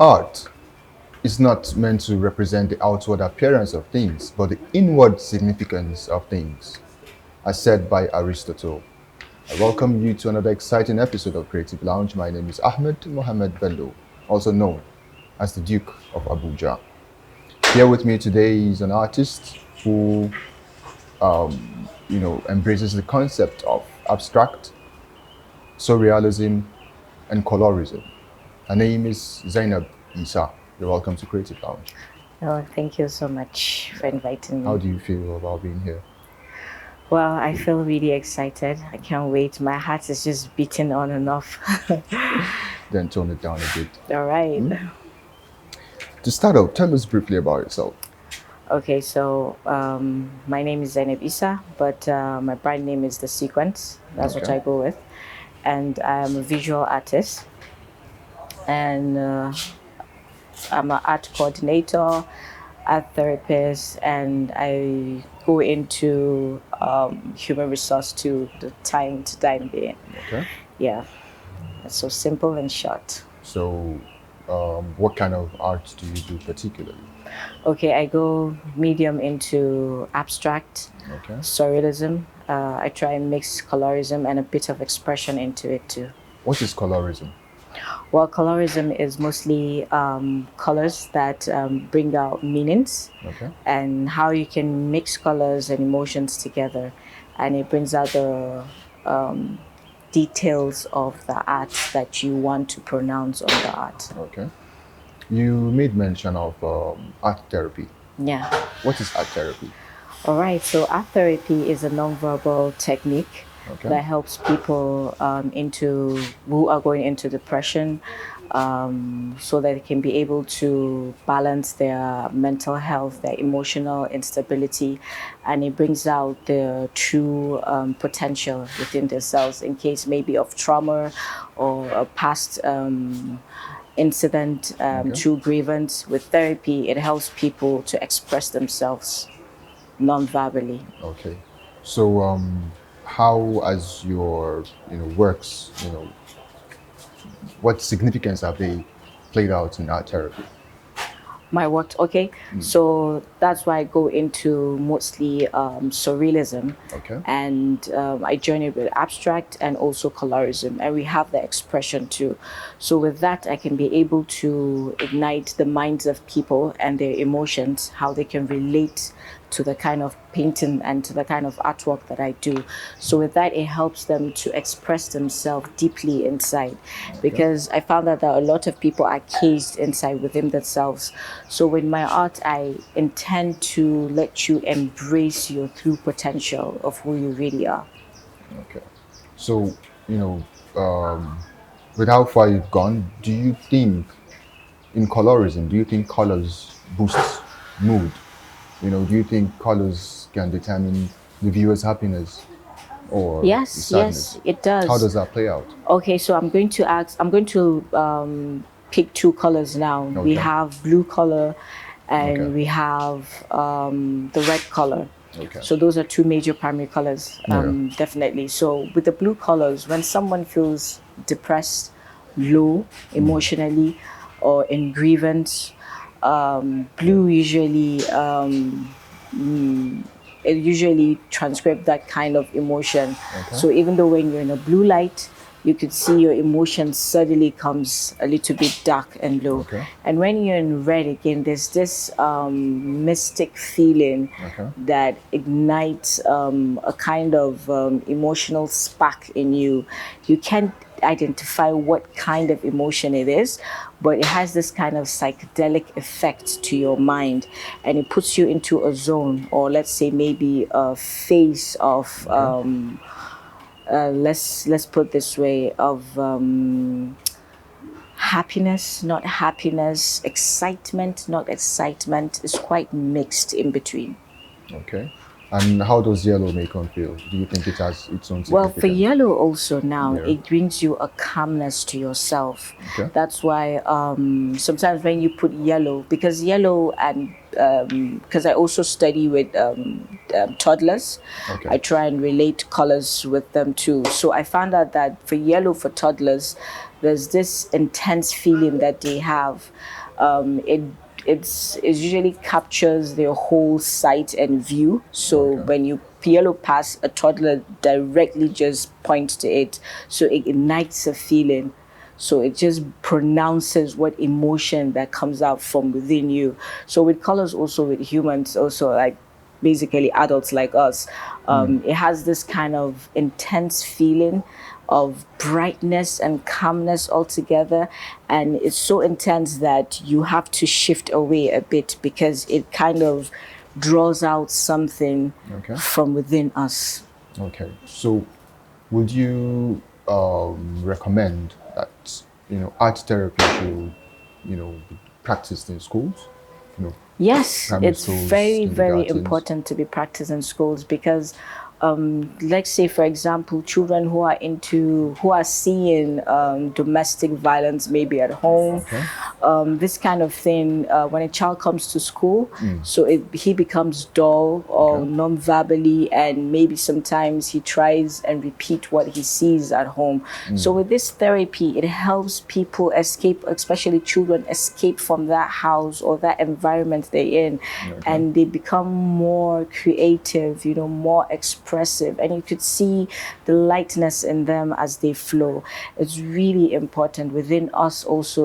Art is not meant to represent the outward appearance of things, but the inward significance of things, as said by Aristotle. I welcome you to another exciting episode of Creative Lounge. My name is Ahmed Mohamed Bello, also known as the Duke of Abuja. Here with me today is an artist who, embraces the concept of abstract, surrealism, and colorism. Her name is Zainab Isa. You're welcome to Creative Lounge. Oh, thank you so much for inviting me. How do you feel about being here? Well, I feel really excited. I can't wait. My heart is just beating on and off. Then tone it down a bit. All right. To start out, tell us briefly about yourself. Okay, so my name is Zainab Isa, but my brand name is The Sequence. That's what Okay. I go with. And I'm a visual artist. And I'm an art coordinator, art therapist, and I go into human resource to the time to time being. Okay. Yeah, it's so simple and short. So, what kind of art do you do particularly? Okay, I go medium into abstract, Okay. surrealism. I try and mix colorism and a bit of expression into it too. What is colorism? Well, colorism is mostly colors that bring out meanings Okay. and how you can mix colors and emotions together, and it brings out the details of the art that you want to pronounce on the art. Okay. You made mention of art therapy. Yeah. What is art therapy? All right. So art therapy is a nonverbal technique Okay. that helps people who are going into depression, so that they can be able to balance their mental health, their emotional instability, and it brings out the true potential within themselves in case maybe of trauma or a past incident, through grievance. With therapy, it helps people to express themselves non-verbally. Okay. So, how as your works, what significance have they played out in art therapy? My work, okay. So that's why I go into mostly surrealism, Okay. and I join it with abstract and also colorism, and we have the expression too. So with that, I can be able to ignite the minds of people and their emotions, how they can relate to the kind of painting and to the kind of artwork that I do. So with that, it helps them to express themselves deeply inside, because I found that a lot of people are caged inside within themselves. So with my art, I intend to let you embrace your true potential of who you really are. Okay. So, you know, um, with how far you've gone, do you think in colorism, do you think colors boost mood? Do you think colors can determine the viewer's happiness or the Yes, sadness? yes, it does. How does that play out? Okay, so I'm going to pick two colors now. We Okay. have blue color and Okay. we have the red color. Okay. So those are two major primary colors, Yeah. definitely. So with the blue colors, when someone feels depressed, low emotionally, or in grievance, blue usually it usually transcribe that kind of emotion. Okay. So even though when you're in a blue light, you could see your emotion suddenly comes a little bit dark and low. Okay. And when you're in red again, there's this mystic feeling Okay. that ignites a kind of emotional spark in you. You can't identify what kind of emotion it is, but it has this kind of psychedelic effect to your mind, and it puts you into a zone, or let's say maybe a phase of let's put this way, of happiness, not happiness, excitement, not excitement. Is quite mixed in between. Okay. And how does yellow make one feel? Do you think it has its own Well, significance? for yellow also now, Yeah. it brings you a calmness to yourself. Okay. That's why sometimes when you put yellow, because yellow and because I also study with toddlers, Okay. I try and relate colors with them too. So I found out that for yellow for toddlers, there's this intense feeling that they have. It usually captures their whole sight and view. So Okay. when you yellow pass, a toddler directly just points to it, so it ignites a feeling. So it just pronounces what emotion that comes out from within you. So with colors, also with humans, also like basically adults like us, it has this kind of intense feeling of brightness and calmness altogether. And it's so intense that you have to shift away a bit because it kind of draws out something Okay. from within us. Okay. So, would you recommend that art therapy should be practiced in schools? You know, Yes, primary it's schools, very, very kindergartens. important to be practiced in schools because, let's say, for example, children who are seeing domestic violence maybe at home, Okay. this kind of thing, when a child comes to school, so he becomes dull or Okay. non-verbally, and maybe sometimes he tries and repeat what he sees at home. So with this therapy, it helps people escape, especially children, escape from that house or that environment they're in, and they become more creative, more expressive, and you could see the lightness in them as they flow. It's really important within us also,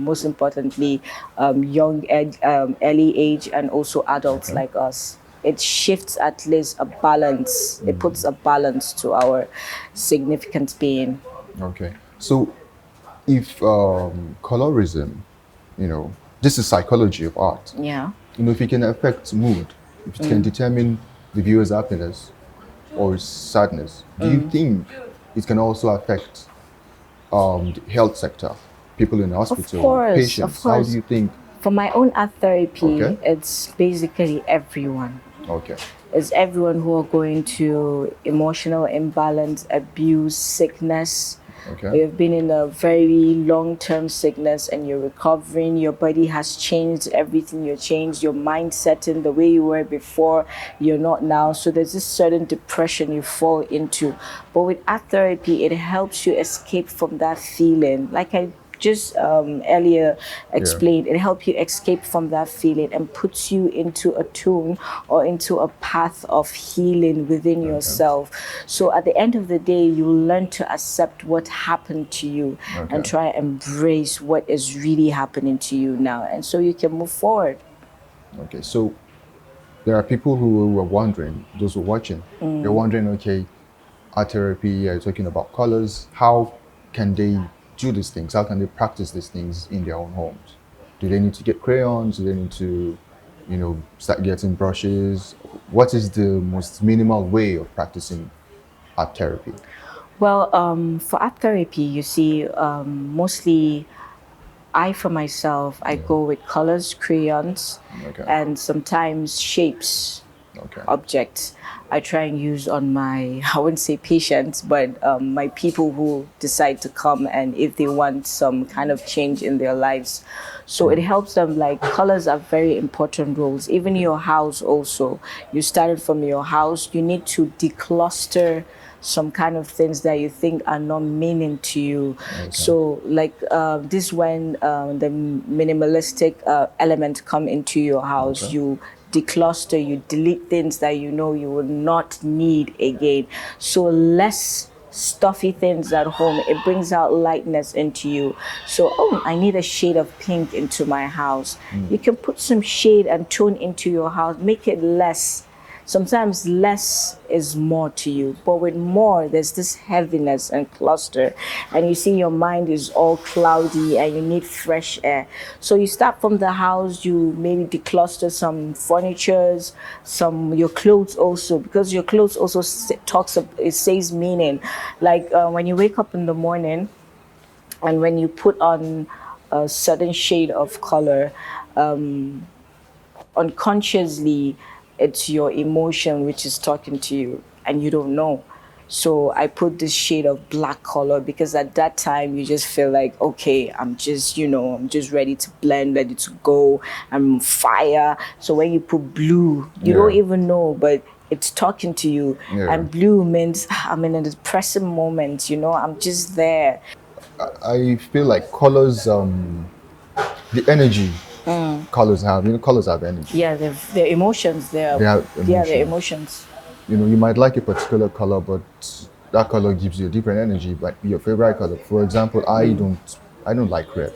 most importantly, early age, and adults Okay. like us. It shifts at least a balance. It puts a balance to our significant being. Okay. So, if colorism, this is psychology of art. Yeah. If it can affect mood, if it can determine the viewer's happiness or sadness, do you think it can also affect the health sector, people in the hospital, Of patients? How do course. you think? For my own art therapy, Okay. it's basically everyone. Okay. It's everyone who are going to emotional imbalance, abuse, sickness. Okay. You've been in a very long-term sickness and you're recovering. Your body has changed, everything you changed, your mindset in the way you were before, you're not now. So there's this certain depression you fall into. But with art therapy, it helps you escape from that feeling. Like I just earlier explained, it helps you escape from that feeling and puts you into a tune or into a path of healing within yourself. So at the end of the day, you learn to accept what happened to you and try and embrace what is really happening to you now, and so you can move forward. Okay. So there are people who are wondering, those who are watching, they're wondering, okay, art therapy, you're talking about colors. How can they do these things? How can they practice these things in their own homes? Do they need to get crayons? Do they need to, start getting brushes? What is the most minimal way of practicing art therapy? Well, for art therapy, you see, mostly for myself, I go with colors, crayons, Okay. and sometimes shapes, Okay. objects. I try and use on my, I wouldn't say patients, but my people who decide to come and if they want some kind of change in their lives. So it helps them, like colors are very important roles. Even your house also, you started from your house, you need to decluster some kind of things that you think are not meaning to you. So like this when the minimalistic element come into your house, you decluster, you delete things that you know you will not need again. So less stuffy things at home, it brings out lightness into you. So I need a shade of pink into my house. You can put some shade and tone into your house, make it less. Sometimes less is more to you, but with more, there's this heaviness and cluster, and you see your mind is all cloudy and you need fresh air. So you start from the house, you maybe decluster some furnitures, your clothes also, because your clothes also it says meaning. Like when you wake up in the morning, and when you put on a certain shade of color, unconsciously it's your emotion which is talking to you and you don't know. So I put this shade of black color because at that time you just feel like, okay, I'm just ready to blend, ready to go, I'm on fire. So when you put blue, you don't even know, but it's talking to you. And blue means I'm in a depressing moment, I'm just there. I feel like colors, the energy colors have, colors have energy. Yeah, their emotions. They have Yeah, their emotion. emotions. You might like a particular color, but that color gives you a different energy. But your favorite color, for example, I don't like red,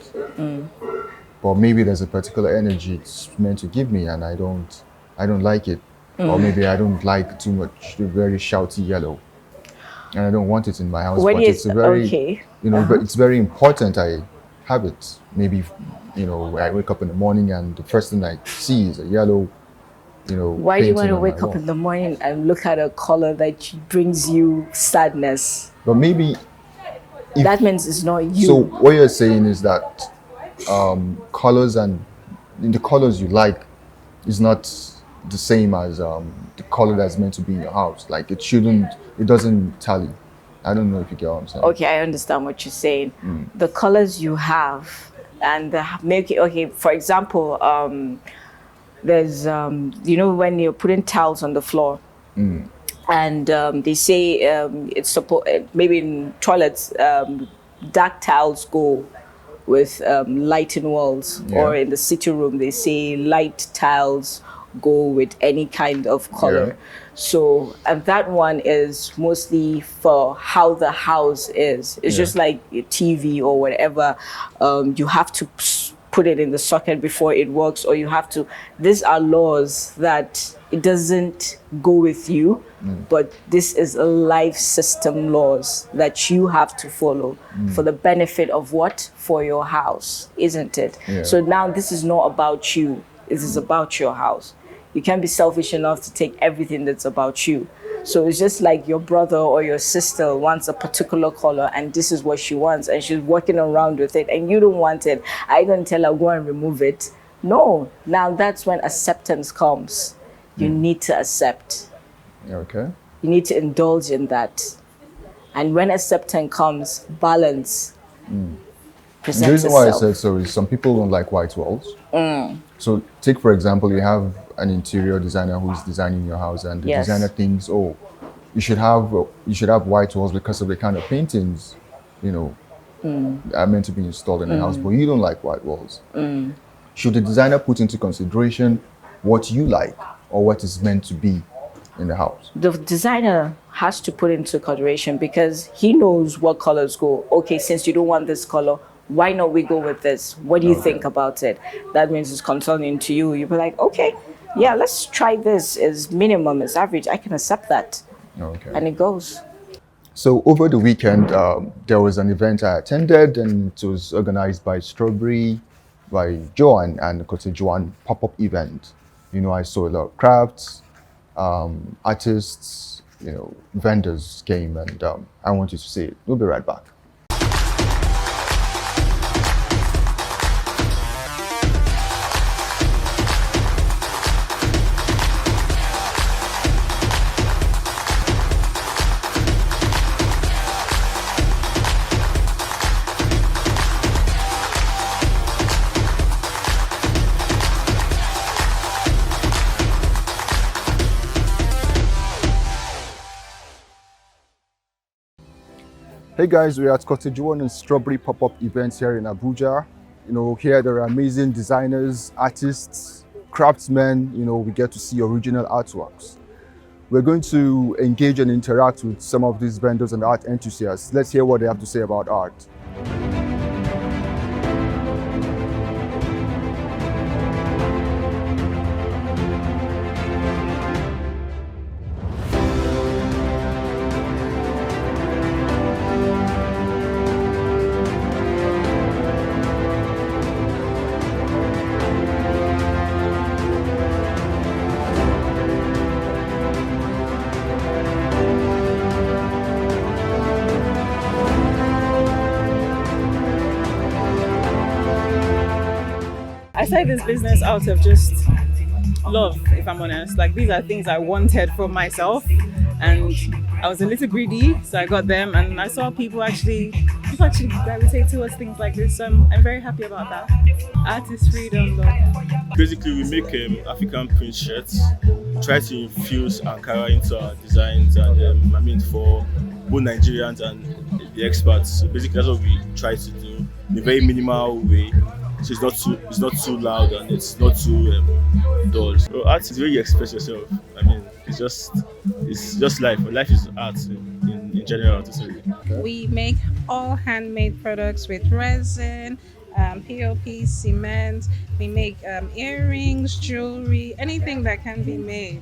but maybe there's a particular energy it's meant to give me, and I don't like it, or maybe I don't like too much the very shouty yellow, and I don't want it in my house. What But is it's a very, okay? but it's very important. I have it. Maybe, I wake up in the morning and the first thing I see is a yellow, Why do you want painting to on my wake up wall. in the morning and look at a color that brings you sadness? But maybe, That means it's not you. so what you're saying is that colors and the colors you like is not the same as the color that's meant to be in your house. Like it doesn't tally. I don't know if you get what I'm saying. Okay, I understand what you're saying. The colors you have and okay, for example, there's when you're putting towels on the floor and they say it's supposed, maybe in toilets, dark towels go with light in walls, or Yeah. in the sitting room they say light tiles go with any kind of color. Yeah. So, and that one is mostly for how the house is. It's Yeah. just like a TV or whatever. You have to put it in the socket before it works, or you have to. These are laws that it doesn't go with you, but this is a life system laws that you have to follow for the benefit of what? For your house, isn't it? Yeah. So now this is not about you. This is about your house. You can't be selfish enough to take everything that's about you. So it's just like your brother or your sister wants a particular color and this is what she wants and she's working around with it and you don't want it. I don't tell her, go and remove it. No, now that's when acceptance comes. You need to accept. Okay. You need to indulge in that. And when acceptance comes, balance The presents reason why I itself. said so is some people don't like white walls. So take, for example, you have an interior designer who's designing your house, and the Yes. designer thinks, oh, you should have white walls because of the kind of paintings, are meant to be installed in the house. But you don't like white walls. Should the designer put into consideration what you like or what is meant to be in the house? The designer has to put into consideration because he knows what colors go. Okay, since you don't want this color, why not we go with this? What do you think about it? That means it's concerning to you. You'll be like, okay, yeah, let's try this. It's minimum, it's average. I can accept that. Okay. And it goes. So over the weekend, there was an event I attended, and it was organized by Strawberry, by Joan and Kote Joan pop-up event. I saw a lot of crafts, artists, vendors came, and I want you to see it. We'll be right back. Hey guys, we're at Cottage One and Strawberry pop-up events here in Abuja. Here there are amazing designers, artists, craftsmen. We get to see original artworks. We're going to engage and interact with some of these vendors and art enthusiasts. Let's hear what they have to say about art. I started this business out of just love, if I'm honest. Like, these are things I wanted for myself, and I was a little greedy, so I got them, and I saw people actually gravitate towards things like this. So I'm very happy about that. Art is freedom, love. Basically, we make African print shirts. We try to infuse Ankara into our designs, and for both Nigerians and the experts. So basically, that's what we try to do in a very minimal way. So it's not too loud and it's not too dull. So art is the way you express yourself. I mean, it's just life. Life is art in general to say. We make all handmade products with resin, POP, cement. We make earrings, jewelry, anything that can be made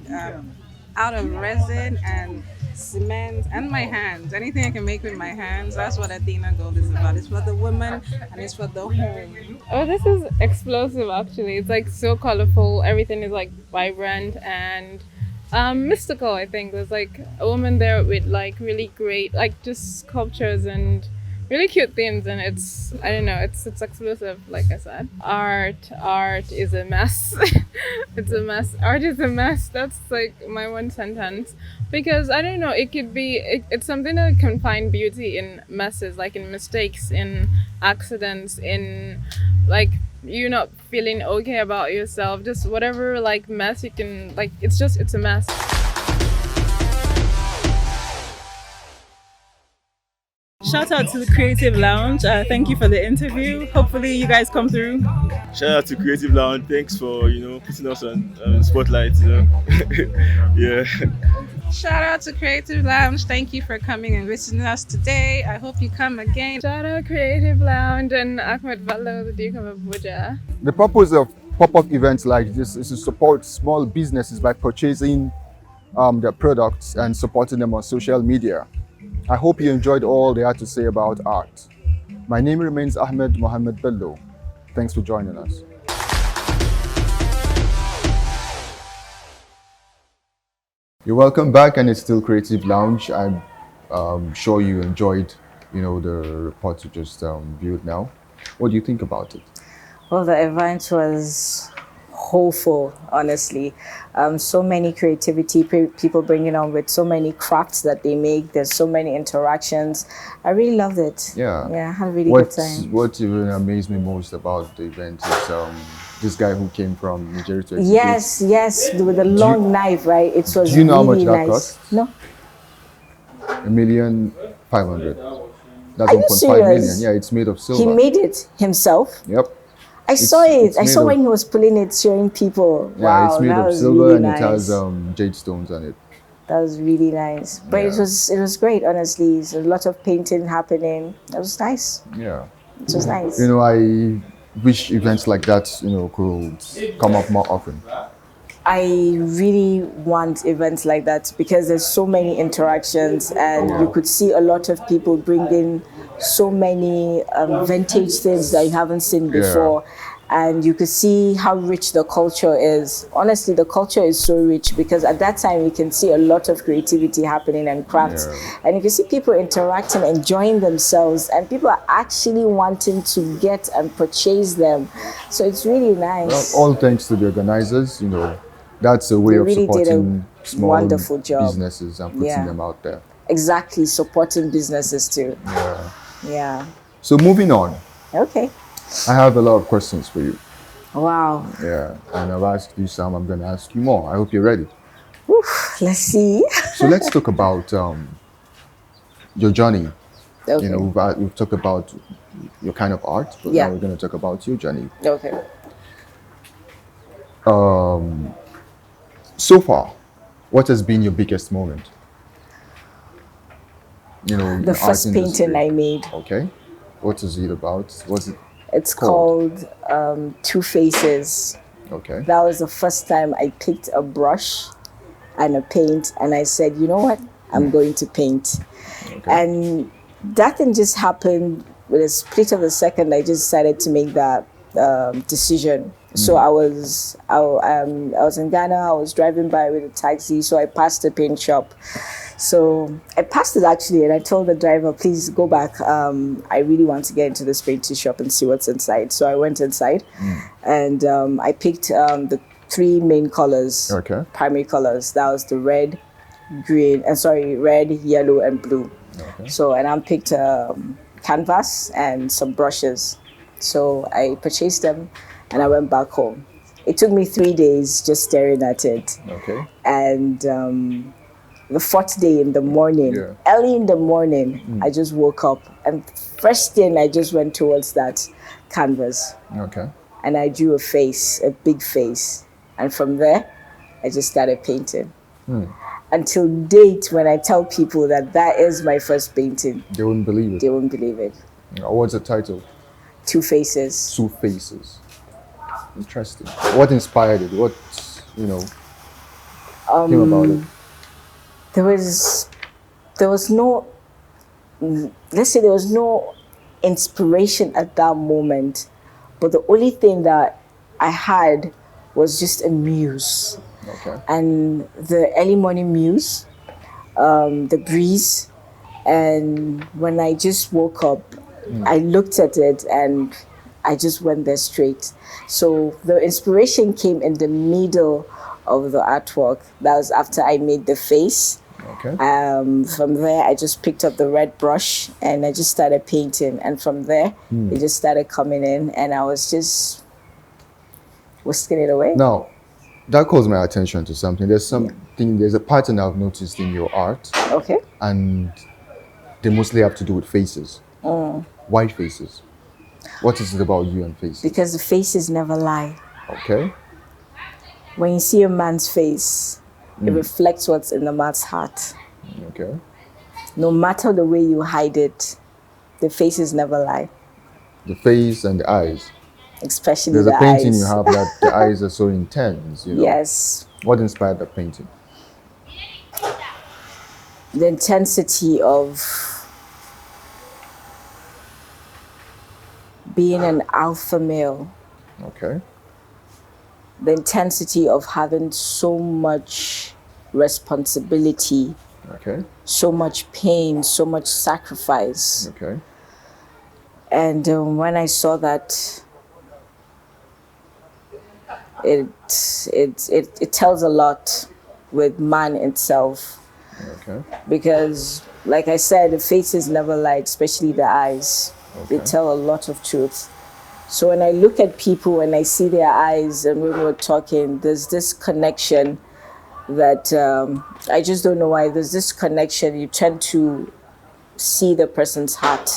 out of resin and cement and my hands. Anything I can make with my hands. That's what Athena Gold is about. It's for the woman and it's for the home. Oh, this is explosive actually. It's like so colorful. Everything is like vibrant and mystical. I think there's like a woman there with like really great like just sculptures and really cute themes, and it's I don't know, it's explosive. Like I said, art is a mess. It's a mess. Art is a mess. That's like my one sentence, because I don't know, it could be it's something that can find beauty in messes, like in mistakes, in accidents, in like you not feeling okay about yourself, just whatever like mess you can like, it's a mess. Shout out to the Creative Lounge. Thank you for the interview. Hopefully you guys come through. Shout out to Creative Lounge. Thanks for putting us on spotlight. Yeah. Shout out to Creative Lounge. Thank you for coming and visiting us today. I hope you come again. Shout out Creative Lounge and Ahmed Bello, the Duke of Abuja. The purpose of pop-up events like this is to support small businesses by purchasing their products and supporting them on social media. I hope you enjoyed all they had to say about art. My name remains Ahmed Mohammed Bello. Thanks for joining us. You're welcome back, and it's still Creative Lounge. I'm sure you enjoyed, the report you just viewed now. What do you think about it? Well, the event was hopeful, honestly. So many creativity, people bringing on with so many crafts that they make. There's so many interactions. I really loved it. Yeah. I had a really good time. What even amazed me most about the event is this guy who came from Nigeria to exhibit. Yes, with a long knife, right? It was Do you know really how much that nice. cost? No. 1,500,000. That's Are you 1.5 million. serious? Yeah, it's made of silver. He made it himself. Yep. I saw it. it's I saw made when he was pulling it, showing people. Yeah, Wow, it's made that of was silver really and nice. it has jade stones on it. That was really nice. But Yeah. it was great, honestly. There's a lot of painting happening. That was nice. Yeah. It was nice. I wish events like that, could come up more often. I really want events like that because there's so many interactions, and you could see a lot of people bringing so many vintage things that you haven't seen before. And you could see how rich the culture is. Honestly, the culture is so rich because at that time you can see a lot of creativity happening and crafts. And you can see people interacting, enjoying themselves, and people are actually wanting to get and purchase them. So it's really nice. Well, all thanks to the organizers, that's a way They of really did a supporting small wonderful job. businesses and putting Yeah. them out there. Exactly, supporting businesses too. Yeah. Yeah. So moving on, Okay. I have a lot of questions for you. Wow. Yeah, and I've asked you some, I'm going to ask you more. I hope you're ready. Oof, let's see. So let's talk about your journey. Okay. We've talked about your kind of art, but Yeah. now we're going to talk about your journey. Okay. So far, what has been your biggest moment? In The art first industry? painting I made. Okay. What is it about? What's it? It's Called? called Two Faces. Okay. That was the first time I picked a brush and a paint, and I said, you know what? I'm going to paint. And that thing just happened with a split of a second. I just decided to make that decision. So I was in Ghana. I was driving by with a taxi, so I passed a paint shop. So I passed it actually, and I told the driver, please go back. I really want to get into this painting shop and see what's inside. So I went inside, and I picked the three main colors, Okay. primary colors. That was the red, red, yellow, and blue. Okay. So, and I picked canvas and some brushes. So I purchased them, and I went back home. It took me 3 days just staring at it. Okay. And the fourth day in the morning, Yeah. early in the morning, I just woke up and first thing I just went towards that canvas Okay. and I drew a face, a big face. And from there, I just started painting. Until date, when I tell people that that is my first painting, They wouldn't believe it. they won't believe it. What's the title? Two faces. Two Faces. Interesting. What inspired it? What, came about it? There was no, let's say there was no inspiration at that moment, but the only thing that I had was just a muse. Okay. And the early morning muse, the breeze, and when I just woke up, I looked at it and I just went there straight. So the inspiration came in the middle of the artwork. That was after I made the face. Okay. From there, I just picked up the red brush and I just started painting. And from there, it just started coming in, and I was just whisking it away. Now, that calls my attention to something. There's a pattern I've noticed in your art, Okay. and they mostly have to do with faces. Why faces? What is it about you and faces? Because the faces never lie. Okay. When you see a man's face, it reflects what's in the man's heart. Okay. No matter the way you hide it, the faces never lie, The face and the eyes. especially There's the a painting eyes. you have that the eyes are so intense. Yes, What inspired that painting? the intensity of being an alpha male, Okay. the intensity of having so much responsibility, Okay. so much pain, so much sacrifice. Okay. And when I saw that, it tells a lot with man itself, Okay. because like I said, the faces never lie, especially the eyes. They Okay. tell a lot of truth. So when I look at people and I see their eyes, and when we're talking, there's this connection that I just don't know why. There's this connection. You tend to see the person's heart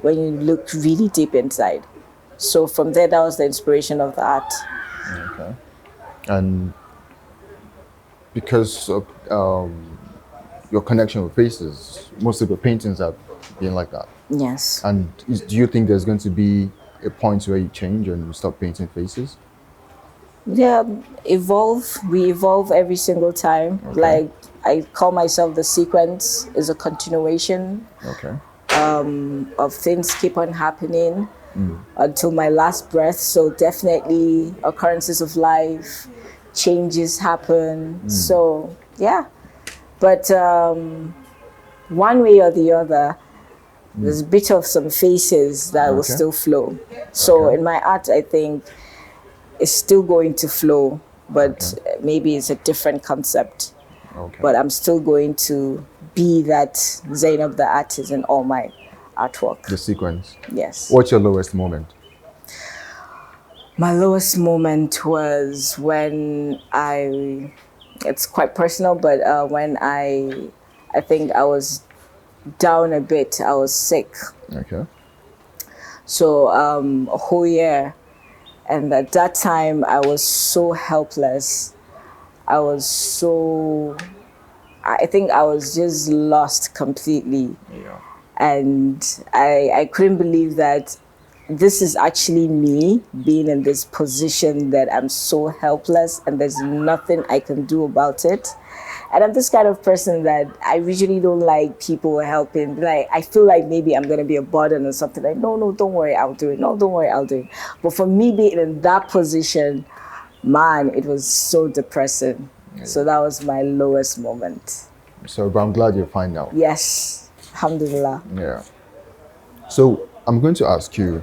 when you look really deep inside. So from there, that was the inspiration of the art. Okay. And because of your connection with faces, most of the paintings have been like that. Yes. And do you think there's going to be a point where you change and you stop painting faces? Yeah, evolve. We evolve every single time. Okay. Like I call myself the sequence is a continuation Okay. of things keep on happening until my last breath. So definitely occurrences of life, changes happen. So yeah, but one way or the other, there's a bit of some faces that will Okay. still flow. So Okay. in my art, I think it's still going to flow, but maybe it's a different concept. Okay. But I'm still going to be that Zainab the artist in all my artwork. The sequence. Yes. What's your lowest moment? My lowest moment was when it's quite personal, but when I think I was down a bit, I was sick. Okay. So a whole year. And at that time, I was so helpless. I think I was just lost completely. Yeah. And I couldn't believe that this is actually me being in this position that I'm so helpless and there's nothing I can do about it. And I'm this kind of person that I usually don't like people helping. Like, I feel like maybe I'm going to be a burden or something. Like, no, don't worry, I'll do it. No, don't worry, I'll do it. But for me being in that position, man, it was so depressing. So that was my lowest moment. So, but I'm glad you're fine now. Yes, alhamdulillah. Yeah. So I'm going to ask you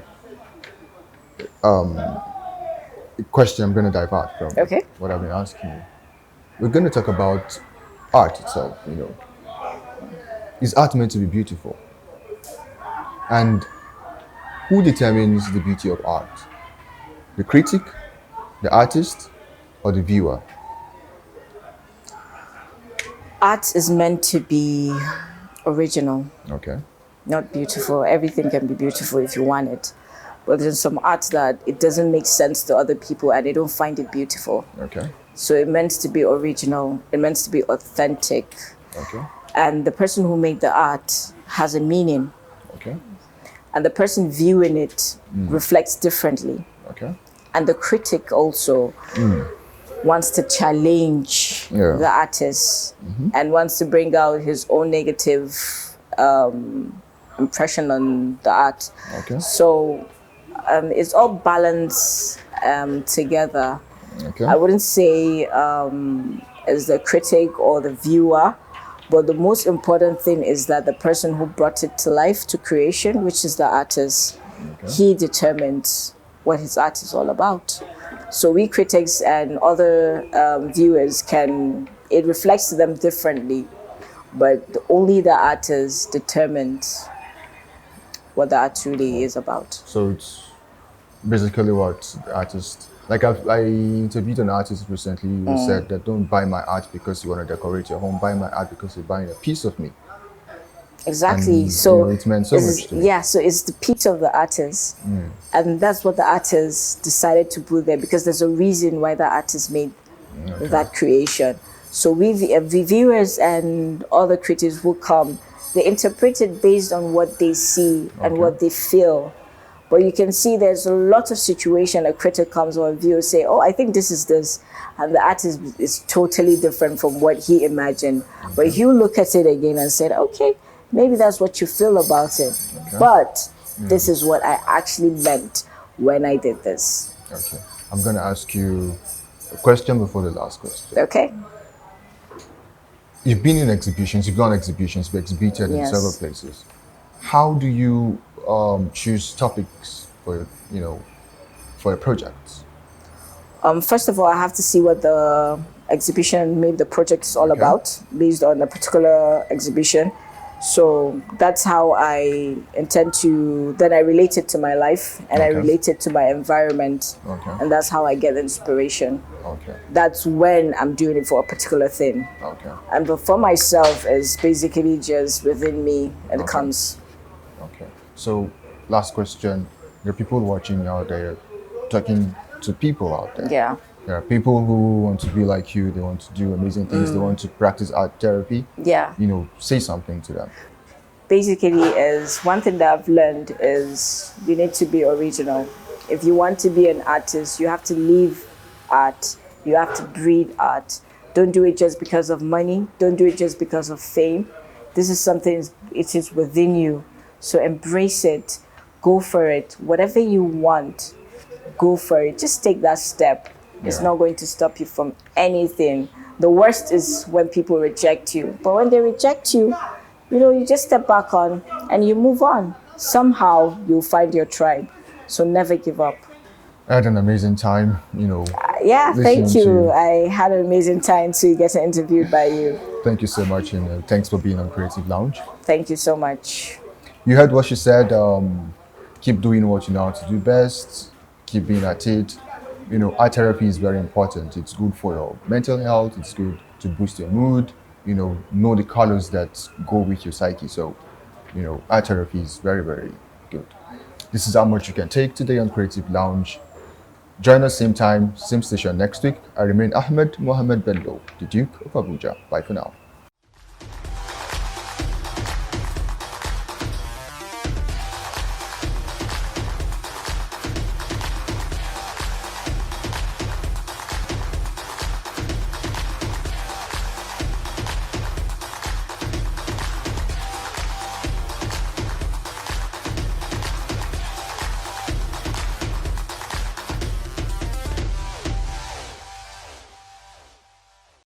a question I'm going to divert from Okay. what I've been asking you. We're going to talk about art itself, Is art meant to be beautiful? And who determines the beauty of art? The critic, the artist, or the viewer? Art is meant to be original, Okay. not beautiful. Everything can be beautiful if you want it. But there's some art that it doesn't make sense to other people and they don't find it beautiful. Okay. So it meant to be original, it meant to be authentic. Okay. And the person who made the art has a meaning. Okay. And the person viewing it reflects differently. Okay. And the critic also wants to challenge Yeah. the artist and wants to bring out his own negative impression on the art. Okay. So it's all balanced together. Okay. I wouldn't say as the critic or the viewer, but the most important thing is that the person who brought it to life, to creation, which is the artist, he determines what his art is all about. So we critics and other viewers it reflects to them differently, but only the artist determines what the art truly is about. So it's basically what the artist, like I interviewed an artist recently who said that don't buy my art because you want to decorate your home, buy my art because you're buying a piece of me. Exactly. And, So it meant so much to me. yeah, so it's the piece of the artist, and that's what the artist decided to put there because there's a reason why the artist made that creation. So we viewers and other critics will come, they interpret it based on what they see and what they feel. But you can see there's a lot of situation a critic comes or a viewer say, oh, I think this is this. And the artist is totally different from what he imagined. But he'll look at it again and said, okay, maybe that's what you feel about it. But this is what I actually meant when I did this. Okay. I'm going to ask you a question before the last question. Okay? You've been in exhibitions, you've done exhibitions, you've exhibited in Yes. several places. How do you choose topics for, for your projects? First of all, I have to see what the exhibition, maybe the project is all Okay. about based on a particular exhibition. So that's how I intend to, then I relate it to my life and I Okay. relate it to my environment. Okay. And that's how I get inspiration. Okay. That's when I'm doing it for a particular thing. Okay. And but for myself, is basically just within me and it Okay. comes. Okay. So, last question. There are people watching out there, talking to people out there. Yeah. There are people who want to be like you, they want to do amazing things, they want to practice art therapy. Yeah. Say something to them. Basically is one thing that I've learned is you need to be original. If you want to be an artist, you have to live art. You have to breathe art. Don't do it just because of money. Don't do it just because of fame. This is something, it is within you. So embrace it. Go for it. Whatever you want, go for it. Just take that step. It's Yeah. not going to stop you from anything. The worst is when people reject you. But when they reject you, you just step back on and you move on. Somehow you'll find your tribe. So never give up. I had an amazing time, Yeah, thank Listen you. to- I had an amazing time to get interviewed by you. Thank you so much, and thanks for being on Creative Lounge. Thank you so much. You heard what she said. Keep doing what you know how to do best. Keep being at it. Art therapy is very important. It's good for your mental health. It's good to boost your mood. Know the colors that go with your psyche. So, art therapy is very, very good. This is how much you can take today on Creative Lounge. Join us same time, same station next week. I remain Ahmed Mohammed Bello, the Duke of Abuja. Bye for now.